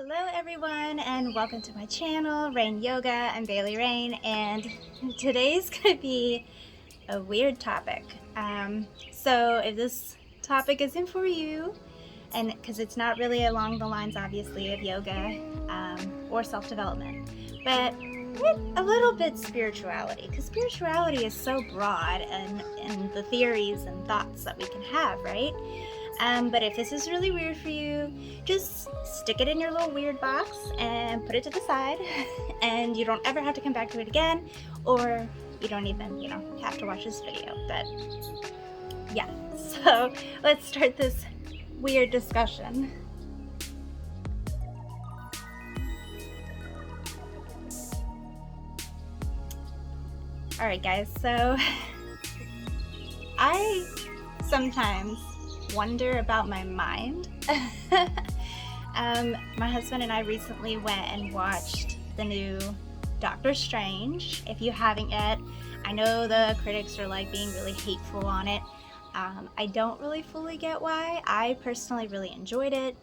Hello everyone and welcome to my channel, Rayne Yoga. I'm Bailey Rayne, and today's gonna be a weird topic. So if this topic isn't for you, and because it's not really along the lines obviously of yoga or self-development, but a little bit spirituality, because spirituality is so broad and the theories and thoughts that we can have, right? But if this is really weird for you, just stick it in your little weird box and put it to the side and you don't ever have to come back to it again, or you don't even, have to watch this video. But yeah, so let's start this weird discussion. Alright guys, so I sometimes wonder about my mind. My husband and I recently went and watched the new Doctor Strange. If you haven't yet, I know the critics are like being really hateful on it. I don't really fully get why. I personally really enjoyed it.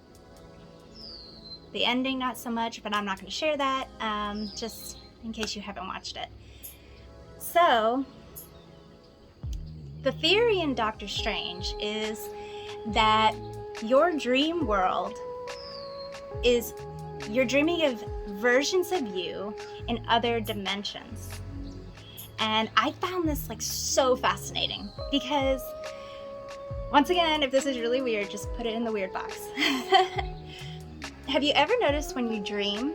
The ending not so much, but I'm not going to share that, just in case you haven't watched it. So the theory in Doctor Strange is that your dream world is you're dreaming of versions of you in other dimensions. And I found this like so fascinating because, once again, if this is really weird, just put it in the weird box. Have you ever noticed when you dream,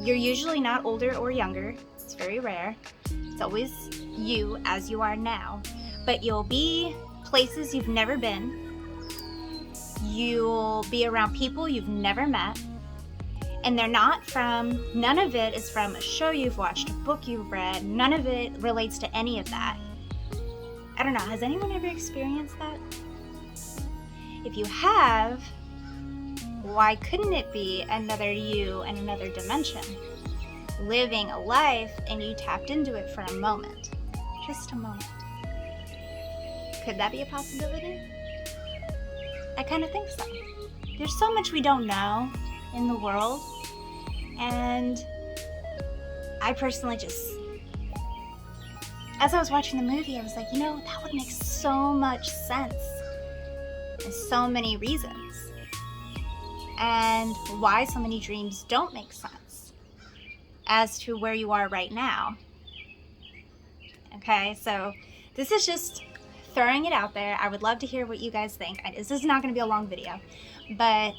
you're usually not older or younger? It's very rare. It's always you as you are now, but you'll be places you've never been. You'll be around people you've never met, and none of it is from a show you've watched, a book you've read. None of it relates to any of that. I don't know, has anyone ever experienced that? If you have, why couldn't it be another you in another dimension, living a life and you tapped into it for a moment, just a moment? Could that be a possibility? I kind of think so. There's so much we don't know in the world, and I personally just, as I was watching the movie, I was like, that would make so much sense. There's so many reasons, and why so many dreams don't make sense as to where you are right now. Okay, so this is just throwing it out there. I would love to hear what you guys think. This is not going to be a long video, but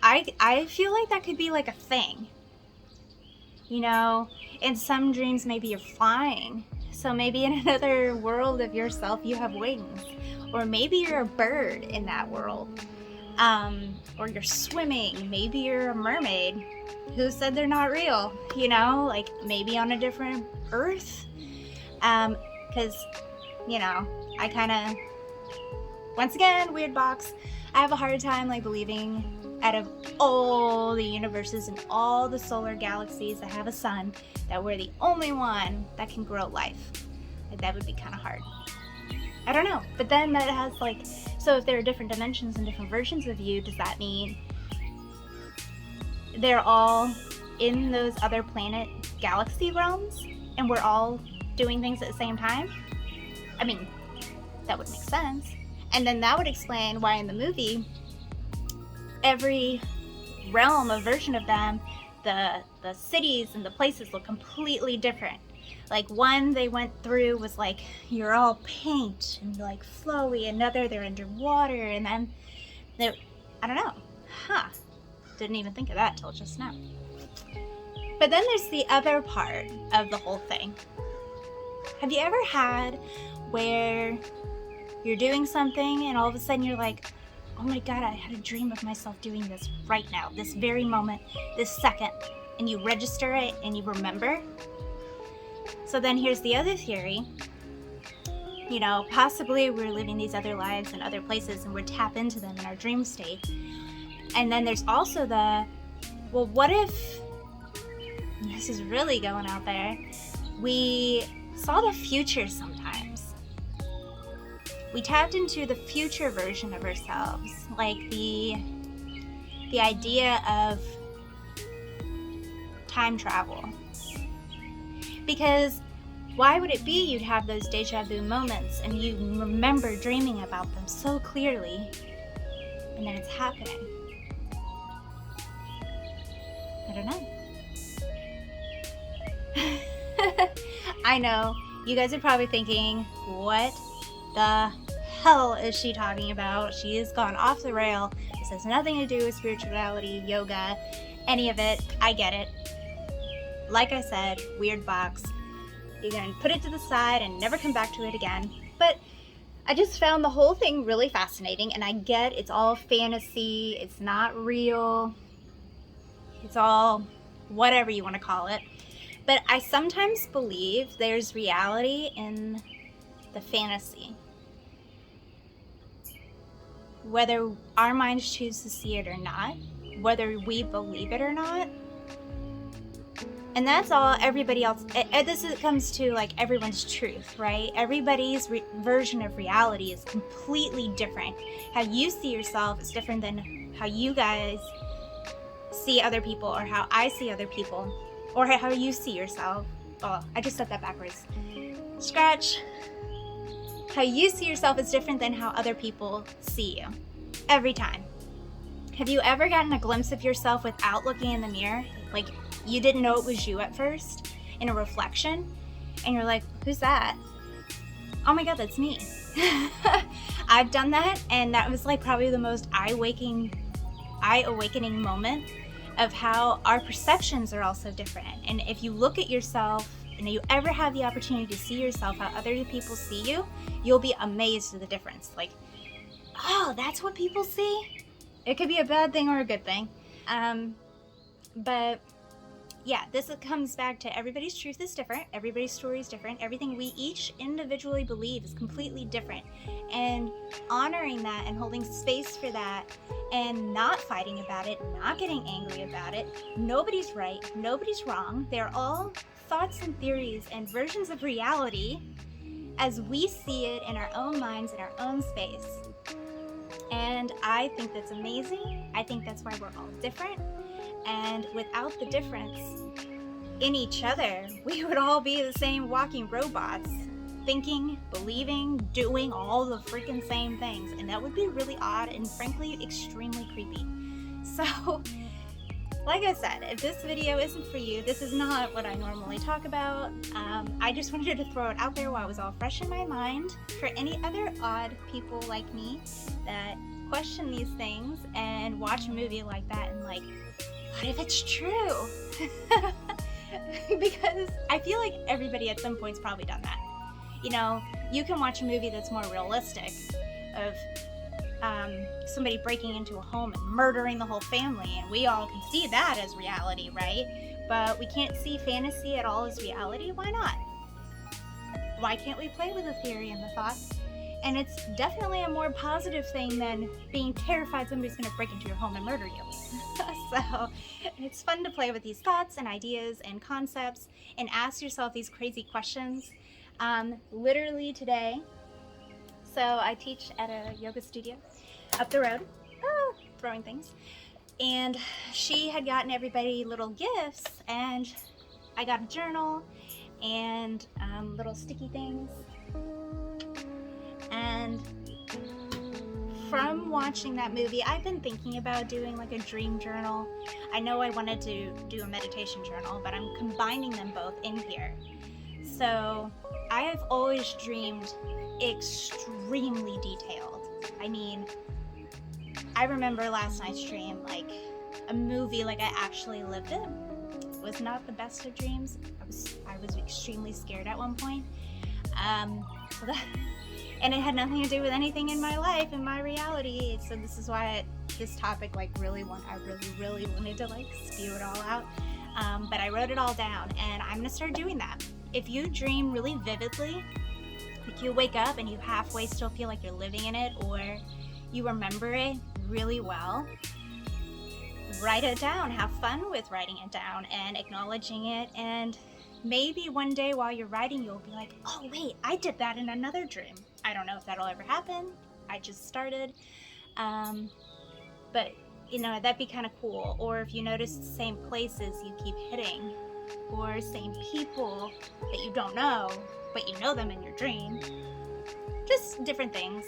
I feel like that could be like a thing. In some dreams maybe you're flying, so maybe in another world of yourself you have wings, or maybe you're a bird in that world, or you're swimming. Maybe you're a mermaid. Who said they're not real? Like maybe on a different Earth, because I kind of, once again, weird box. I have a hard time like believing out of all the universes and all the solar galaxies that have a sun that we're the only one that can grow life. Like, that would be kind of hard. I don't know. But then that has like, so if there are different dimensions and different versions of you, does that mean they're all in those other planet galaxy realms and we're all doing things at the same time? I mean, that would make sense. And then that would explain why in the movie, every realm, a version of them, the cities and the places look completely different. Like one they went through was like, you're all paint and like flowy, another they're underwater, and then I don't know. Didn't even think of that till just now. But then there's the other part of the whole thing. Have you ever had where you're doing something and all of a sudden you're like, oh my God, I had a dream of myself doing this right now, this very moment, this second, and you register it and you remember? So then here's the other theory. Possibly we're living these other lives in other places and we're tap into them in our dream state. And then there's also well, what if, this is really going out there, we saw the future sometimes. We tapped into the future version of ourselves, like the idea of time travel. Because why would it be you'd have those deja vu moments and you remember dreaming about them so clearly, and then it's happening? I don't know. I know, you guys are probably thinking, what the hell is she talking about? She has gone off the rail. This has nothing to do with spirituality, yoga, any of it. I get it. Like I said, weird box. You're gonna put it to the side and never come back to it again. But I just found the whole thing really fascinating, and I get it's all fantasy, it's not real, it's all whatever you want to call it. But I sometimes believe there's reality in the fantasy. Whether our minds choose to see it or not, whether we believe it or not. And that's all everybody else, comes to like everyone's truth, right? Everybody's version of reality is completely different. How you see yourself is different than how you guys see other people, or how I see other people, or how you see yourself. Oh, I just said that backwards. Scratch. How you see yourself is different than how other people see you. Every time. Have you ever gotten a glimpse of yourself without looking in the mirror? Like, you didn't know it was you at first, in a reflection, and you're like, who's that? Oh my god, that's me. I've done that, and that was like probably the most eye-awakening moment of how our perceptions are also different. And if you look at yourself, and you ever have the opportunity to see yourself how other people see you, you'll be amazed at the difference. Like, oh, that's what people see? It could be a bad thing or a good thing. But yeah, this comes back to everybody's truth is different, everybody's story is different, everything we each individually believe is completely different. And honoring that and holding space for that and not fighting about it, not getting angry about it. Nobody's right, nobody's wrong. They're all thoughts and theories and versions of reality as we see it in our own minds, in our own space. And I think that's amazing. I think that's why we're all different. And without the difference in each other, we would all be the same walking robots, thinking, believing, doing all the freaking same things. And that would be really odd and frankly extremely creepy. So, like I said, if this video isn't for you, this is not what I normally talk about. I just wanted to throw it out there while it was all fresh in my mind for any other odd people like me that question these things and watch a movie like that and like, what if it's true? Because I feel like everybody at some point's probably done that. You know, you can watch a movie that's more realistic of somebody breaking into a home and murdering the whole family, and we all can see that as reality, right? But we can't see fantasy at all as reality. Why not? Why can't we play with the theory and the thought? And it's definitely a more positive thing than being terrified somebody's going to break into your home and murder you. So it's fun to play with these thoughts and ideas and concepts and ask yourself these crazy questions. Literally today, so I teach at a yoga studio up the road, throwing things, and she had gotten everybody little gifts, and I got a journal and little sticky things. And from watching that movie, I've been thinking about doing like a dream journal. I know I wanted to do a meditation journal, but I'm combining them both in here. So I have always dreamed extremely detailed. I mean, I remember last night's dream like a movie, like I actually lived it. It was not the best of dreams. I was extremely scared at one point. And it had nothing to do with anything in my life, in my reality. So this is why this topic, like, I really wanted to, like, spew it all out. But I wrote it all down, and I'm gonna start doing that. If you dream really vividly, like you wake up and you halfway still feel like you're living in it, or you remember it really well, write it down. Have fun with writing it down and acknowledging it, and maybe one day while you're writing, you'll be like, oh wait, I did that in another dream. I don't know if that'll ever happen. I just started. But you know, that'd be kind of cool. Or if you notice the same places you keep hitting, or same people that you don't know, but you know them in your dream. Just different things.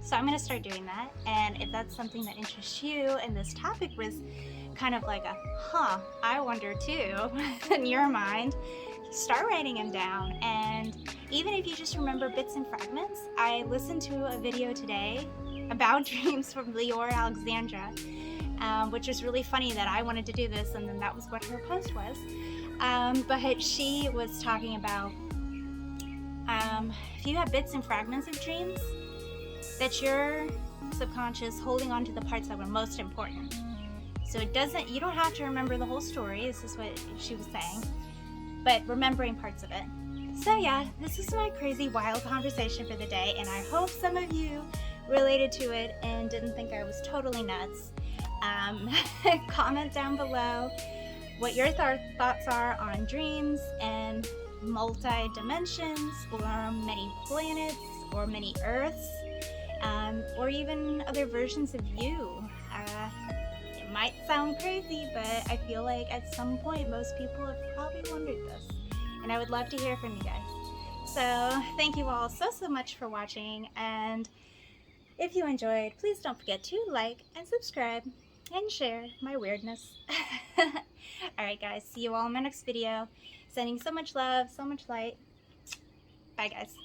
So I'm gonna start doing that. And if that's something that interests you, and this topic was kind of like a, I wonder too, in your mind, start writing them down. And even if you just remember bits and fragments, I listened to a video today about dreams from Leora Alexandra, which was really funny that I wanted to do this, and then that was what her post was. But she was talking about if you have bits and fragments of dreams, that your subconscious holding on to the parts that were most important. So you don't have to remember the whole story, this is what she was saying, but remembering parts of it. So yeah, this is my crazy wild conversation for the day, and I hope some of you related to it and didn't think I was totally nuts. Comment down below what your thoughts are on dreams and multi-dimensions, or many planets, or many Earths, or even other versions of you. It might sound crazy, but I feel like at some point most people have probably wondered this, and I would love to hear from you guys. So thank you all so much for watching, and if you enjoyed, please don't forget to like and subscribe and share my weirdness. Alright guys, see you all in my next video. Sending so much love, so much light. Bye guys.